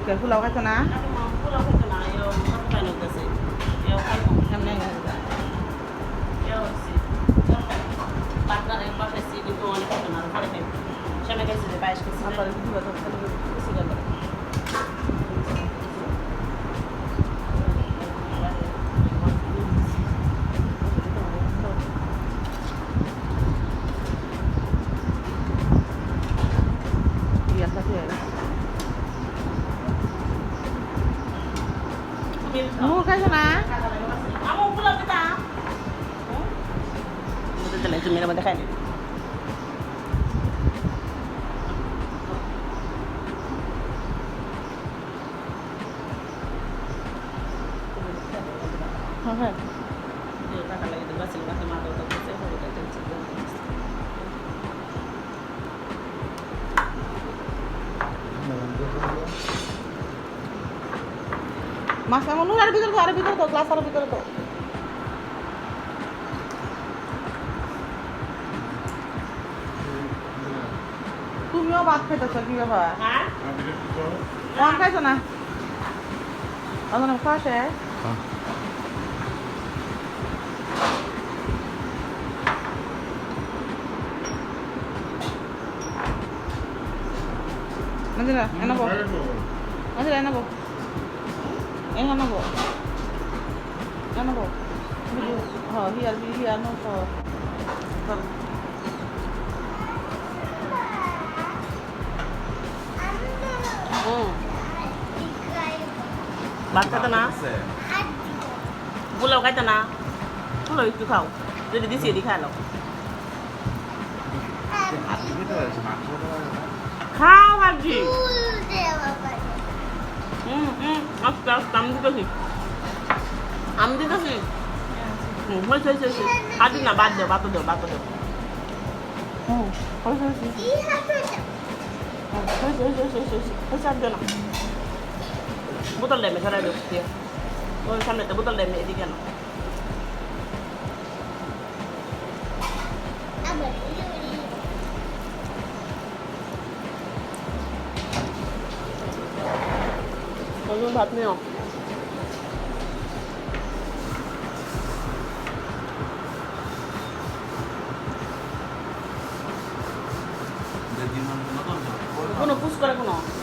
কে ফুলাও খাইছো না Pulau kita na yung kapatid kasi. Yung kayo. কেমনে Yung si. Partner yung pa kasi dito ang ito na rin kayo. Siya may kasi device kasi. আপনার দিবা তো কিছু গেল iya tapi ya Mu kayo na? Amo pulau kita. Betul betul itu mira mata kain. Okay. Dia kata lagi tu basi basi mata tu saya baru kata cerita. Mas kamu nu ada bikin tuh, kelas ada bikin tuh. তুমিও ভাত খাইতেছ কি ব্যাপার Hah? কম খাইছো না এখন খাওয়া শেষ Manjila, enak po. Manjila, enak po. Enak po. Enak po. Oh, here, no po. Bát cái na. Pulau cái na. Pulau itu kau. Jadi di sini kan lo. Kau haji. Astaga, am di kasi. Sih. Hadi na bad deh, batu deh. Sih. Botol deh, misalnya deh dia. Oh, sampai itu botol deh, ini kan. Kalau buat ni oh. Kono push kore kono.